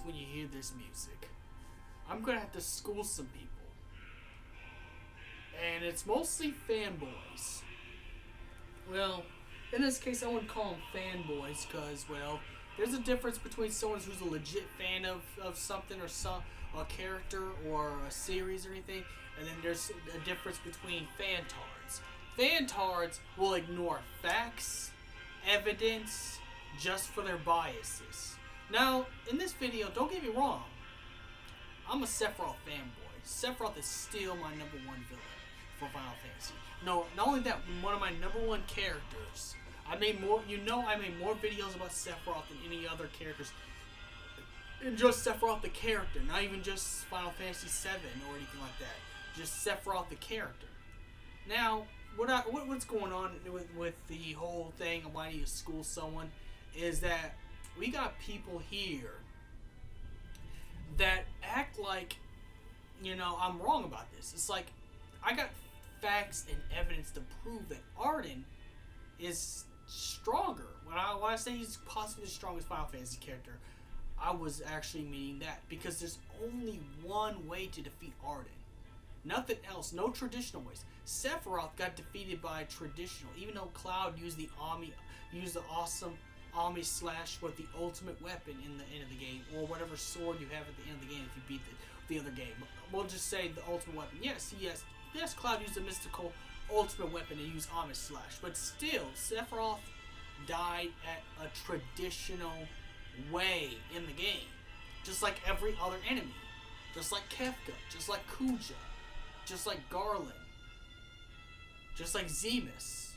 expect when you hear this music. I'm gonna have to school some people. And it's mostly fanboys. Well, in this case, I wouldn't call them fanboys because, well, there's a difference between someone who's a legit fan of something or a character or a series or anything, and then there's a difference between fantards. Fantards will ignore facts, evidence, just for their biases. Now, in this video, don't get me wrong, I'm a Sephiroth fanboy. Sephiroth is still my number one villain for Final Fantasy. No, not only that, one of my number one characters. I made more videos about Sephiroth than any other characters. And just Sephiroth the character, not even just Final Fantasy VII or anything like that. Just Sephiroth the character. Now, what's going on with the whole thing of why I need to school someone is that we got people here that act like, I'm wrong about this. It's like, I got facts and evidence to prove that Ardyn is stronger. When I say he's possibly the strongest Final Fantasy character, I was actually meaning that. Because there's only one way to defeat Ardyn. Nothing else. No traditional ways. Sephiroth got defeated by traditional. Even though Cloud used the awesome Ami slash with the ultimate weapon in the end of the game, or whatever sword you have at the end of the game if you beat the other game. We'll just say the ultimate weapon. Yes, Cloud used a mystical ultimate weapon and used Ami slash, but still, Sephiroth died at a traditional way in the game, just like every other enemy, just like Kefka, just like Kuja, just like Garland, just like Zemus.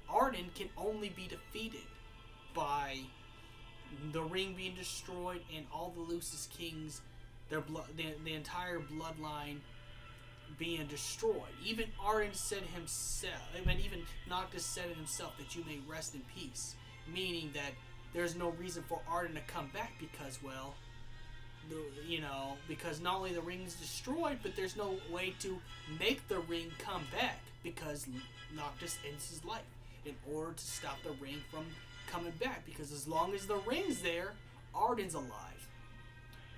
Ardyn can only be defeated by the ring being destroyed and all the Lucis kings, the entire bloodline being destroyed. Even Ardyn said himself, even Noctis said it himself, that you may rest in peace, meaning that there's no reason for Ardyn to come back because, well, because not only the ring's destroyed, but there's no way to make the ring come back because Noctis ends his life in order to stop the ring from coming back, because as long as the ring's there, Ardyn's alive.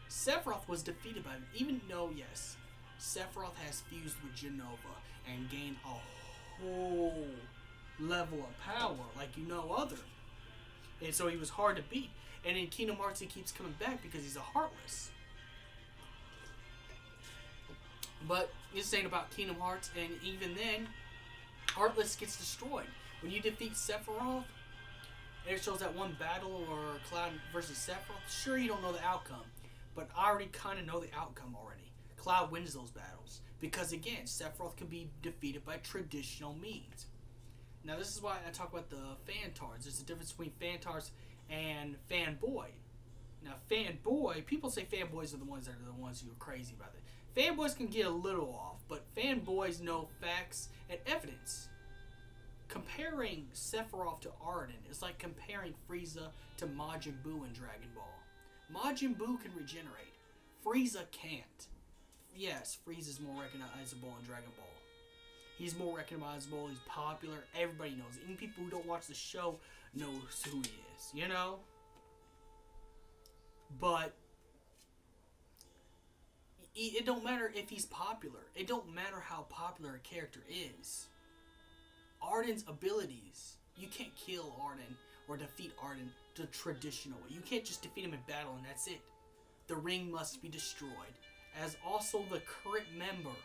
Sephiroth was defeated by him, even though, yes, Sephiroth has fused with Genova and gained a whole level of power like no other. And so he was hard to beat. And in Kingdom Hearts he keeps coming back because he's a Heartless. But it's saying about Kingdom Hearts, and even then, Heartless gets destroyed. When you defeat Sephiroth, it shows that one battle or Cloud versus Sephiroth. Sure, you don't know the outcome, but I already kind of know the outcome already. Cloud wins those battles because, again, Sephiroth can be defeated by traditional means. Now, this is why I talk about the fantards. There's a difference between fantards and fanboy. Now, fanboy, people say fanboys are the ones who are crazy about it. Fanboys can get a little off, but fanboys know facts and evidence. Comparing Sephiroth to Ardyn is like comparing Frieza to Majin Buu in Dragon Ball. Majin Buu can regenerate. Frieza can't. Yes, Frieza's more recognizable in Dragon Ball. He's more recognizable, he's popular, everybody knows it. Even people who don't watch the show knows who he is, But it don't matter if he's popular. It don't matter how popular a character is. Ardyn's abilities, you can't kill Ardyn or defeat Ardyn the traditional way. You can't just defeat him in battle and that's it. The ring must be destroyed. As also the current member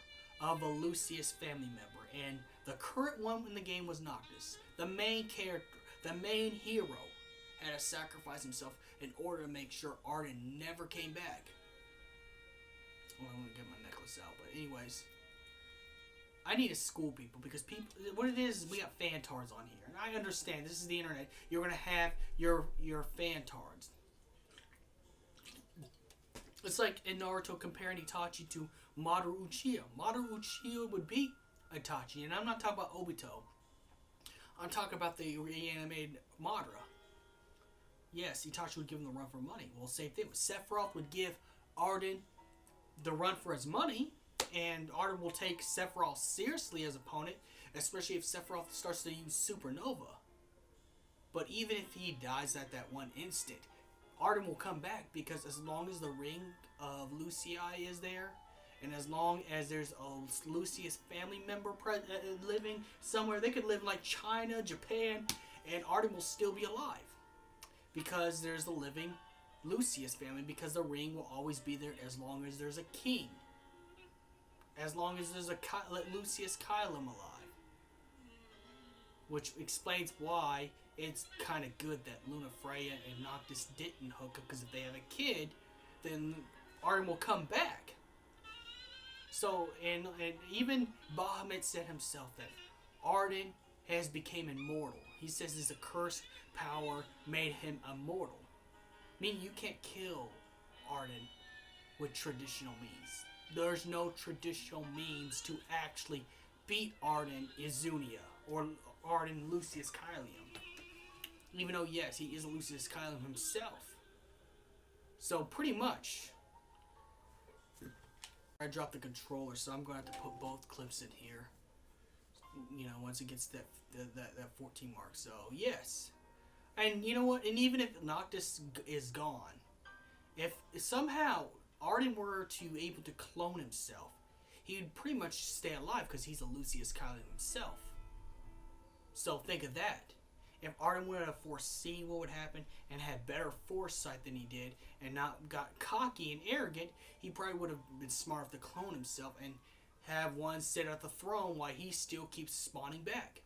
of a Lucis family member, and the current one in the game was Noctis. The main character, the main hero, had to sacrifice himself in order to make sure Ardyn never came back. Well, I'm gonna get my necklace out, but anyways, I need to school people because what it is we got fantards on here, and I understand this is the internet. You're gonna have your fantards. It's like in Naruto comparing Itachi to Madoru Uchiha. Madoru Uchiha would beat Itachi, and I'm not talking about Obito. I'm talking about the reanimated Madara. Yes, Itachi would give him the run for money. Well, same thing. Sephiroth would give Ardyn the run for his money, and Ardyn will take Sephiroth seriously as opponent, especially if Sephiroth starts to use Supernova. But even if he dies at that one instant, Ardyn will come back, because as long as the ring of Lucii is there, and as long as there's a Lucius family member living somewhere, they could live in like China, Japan, and Ardyn will still be alive. Because there's the living Lucius family, because the ring will always be there as long as there's a king. As long as there's a Lucius Cealum alive. Which explains why it's kind of good that Luna Freya and Noctis didn't hook up, because if they have a kid, then Ardyn will come back. So, and even Bahamut said himself that Ardyn has become immortal. He says his accursed power made him immortal. Meaning you can't kill Ardyn with traditional means. There's no traditional means to actually beat Ardyn Izunia or Ardyn Lucius Cealum. Even though, yes, he is a Lucius Cealum himself. So, pretty much, I dropped the controller, so I'm going to have to put both clips in here. You know, once it gets that 14 mark. So, yes. And you know what? And even if Noctis is gone, if somehow Ardyn were to able to clone himself, he would pretty much stay alive, because he's a Lucius Cealum himself. So think of that. If Ardyn would have foreseen what would happen and had better foresight than he did, and not got cocky and arrogant, he probably would have been smart enough to clone himself and have one sit at the throne while he still keeps spawning back.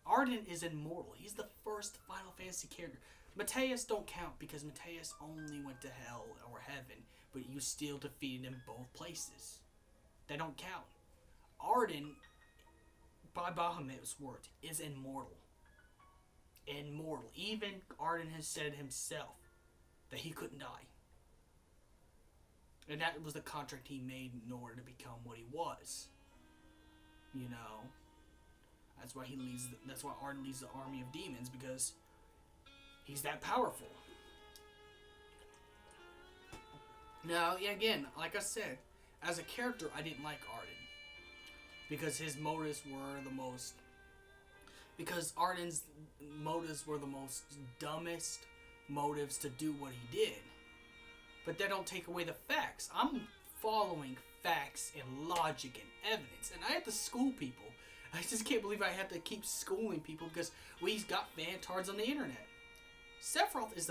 Ardyn is immortal. He's the first Final Fantasy character. Mateus don't count, because Mateus only went to hell or heaven, but you still defeated him both places. They don't count. Ardyn, by Bahamut's words, is immortal. Immortal. Even Ardyn has said himself that he couldn't die. And that was the contract he made in order to become what he was. You know, that's why that's why Ardyn leads the army of demons, because he's that powerful. Now, again, like I said, as a character, I didn't like Ardyn, because his motives were the most. Because Ardyn's motives were the most dumbest motives to do what he did. But that don't take away the facts. I'm following facts and logic and evidence, and I have to school people. I just can't believe I have to keep schooling people, because we've got fantards on the internet. Sephiroth is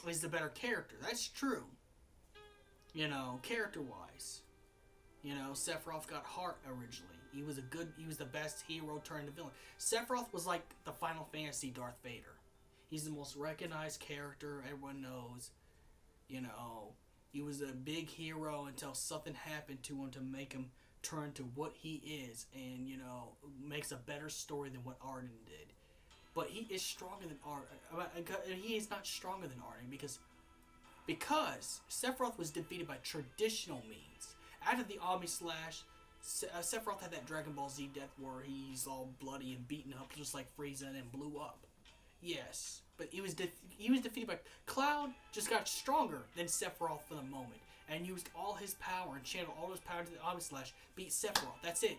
is the better character. That's true. You know, character-wise. You know, Sephiroth got heart originally. He was the best hero turned to villain. Sephiroth was like the Final Fantasy Darth Vader. He's the most recognized character everyone knows. You know, he was a big hero until something happened to him to make him turn to what he is, and, you know, makes a better story than what Ardyn did. But he is stronger than Ardyn. He is not stronger than Ardyn, because Sephiroth was defeated by traditional means. After the Omni Slash, Sephiroth had that Dragon Ball Z death where he's all bloody and beaten up, just like Frieza, and blew up. Yes, but he was defeated by Cloud. Just got stronger than Sephiroth for the moment, and used all his power and channeled all his power to the Omni Slash. Beat Sephiroth. That's it.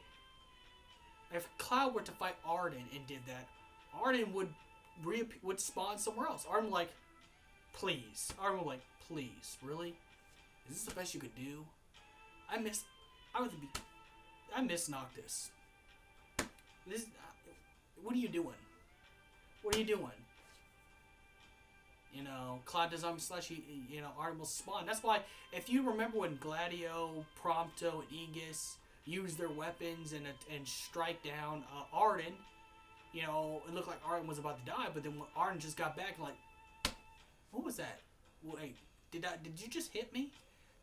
If Cloud were to fight Ardyn and did that, Ardyn would spawn somewhere else. Ardyn like, please. Ardyn like, please, really? Is this the best you could do? I miss Noctis. What are you doing? What are you doing? You know, Cloud does Omni Slash, you know, Ardyn will spawn. That's why, if you remember when Gladio, Prompto, and Aegis used their weapons and strike down Ardyn, you know, it looked like Ardyn was about to die, but then when Ardyn just got back, like, what was that? Wait, did you just hit me?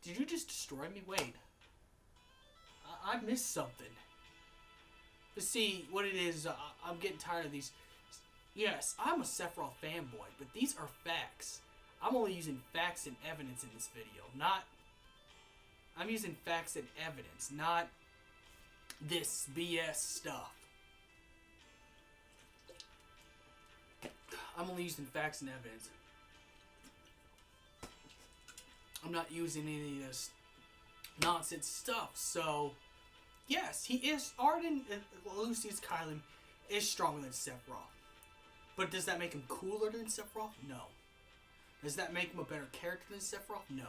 Did you just destroy me? Wait. I missed something. But see, what it is, I'm getting tired of these. Yes, I'm a Sephiroth fanboy, but these are facts. I'm only using facts and evidence in this video, I'm using facts and evidence, not this BS stuff. I'm only using facts and evidence. I'm not using any of this nonsense stuff. So, yes, he is. Ardyn Lucius Cealum is stronger than Sephiroth. But does that make him cooler than Sephiroth? No. Does that make him a better character than Sephiroth? No.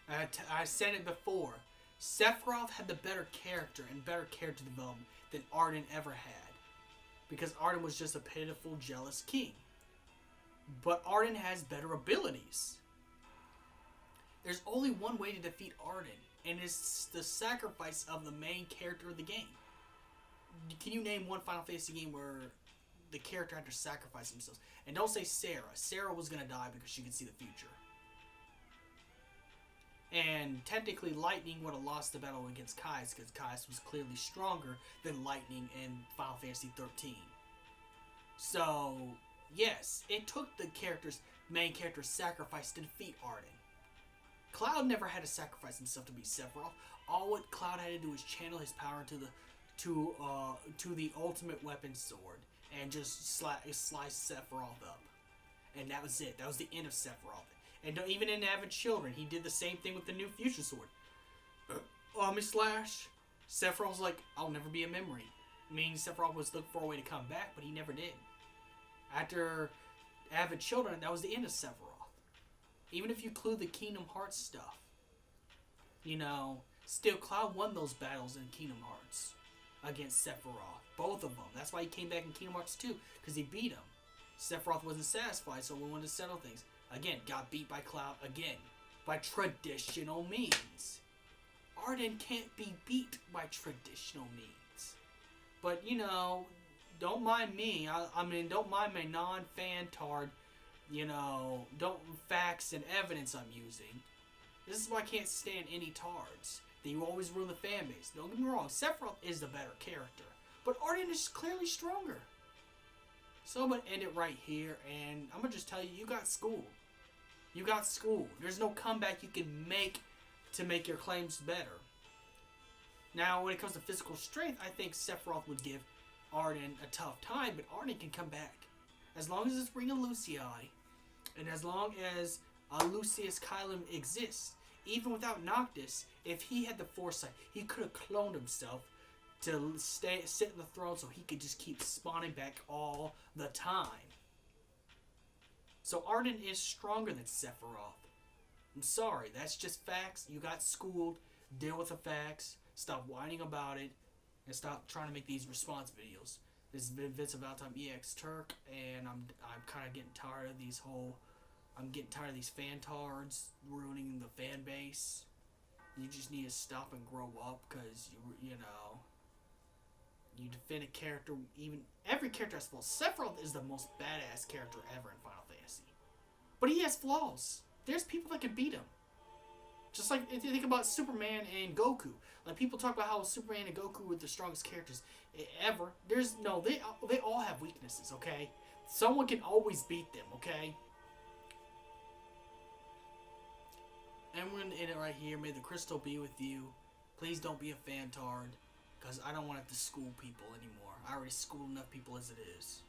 I said it before. Sephiroth had the better character and better character development than Ardyn ever had. Because Ardyn was just a pitiful, jealous king. But Ardyn has better abilities. There's only one way to defeat Ardyn, and it's the sacrifice of the main character of the game. Can you name one Final Fantasy game where the character had to sacrifice themselves? And don't say Sarah. Sarah was going to die because she could see the future. And technically, Lightning would have lost the battle against Caius because Caius was clearly stronger than Lightning in Final Fantasy 13. So, yes, it took the main character's sacrifice to defeat Ardyn. Cloud never had to sacrifice himself to beat Sephiroth. All what Cloud had to do was channel his power to the ultimate weapon sword and just slice Sephiroth up. And that was it. That was the end of Sephiroth. And even in Avid Children, he did the same thing with the new Fusion Sword. Slash. Sephiroth was like, I'll never be a memory. Meaning Sephiroth was looking for a way to come back, but he never did. After Avid Children, that was the end of Sephiroth. Even if you include the Kingdom Hearts stuff. Still Cloud won those battles in Kingdom Hearts against Sephiroth. Both of them. That's why he came back in Kingdom Hearts 2, because he beat him. Sephiroth wasn't satisfied, so we wanted to settle things. Again, got beat by Cloud again. By traditional means. Ardyn can't be beat by traditional means. But, don't mind me. Don't mind my non-fan-tard, facts and evidence I'm using. This is why I can't stand any tards. That you always ruin the fan base. Don't get me wrong, Sephiroth is the better character. But Ardyn is clearly stronger. So I'm going to end it right here, and I'm going to just tell you, you got schooled. You got schooled. There's no comeback you can make to make your claims better. Now, when it comes to physical strength, I think Sephiroth would give Ardyn a tough time, but Ardyn can come back. As long as it's Ring of Lucii, and as long as Lucis Cealum exists, even without Noctis, if he had the foresight, he could have cloned himself to sit in the throne so he could just keep spawning back all the time. So Ardyn is stronger than Sephiroth. I'm sorry, that's just facts. You got schooled. Deal with the facts. Stop whining about it. And stop trying to make these response videos. This has been Vince of Valtime EX Turk, and I'm kind of getting tired of these I'm getting tired of these fan-tards ruining the fan base. You just need to stop and grow up, because you defend a character, every character has flaws. Sephiroth is the most badass character ever in Final Fantasy. But he has flaws. There's people that can beat him. Just like if you think about Superman and Goku. Like, people talk about how Superman and Goku were the strongest characters ever. They all have weaknesses, okay? Someone can always beat them, okay? And we're going to end it right here. May the crystal be with you. Please don't be a fan-tard, because I don't want to have to school people anymore. I already schooled enough people as it is.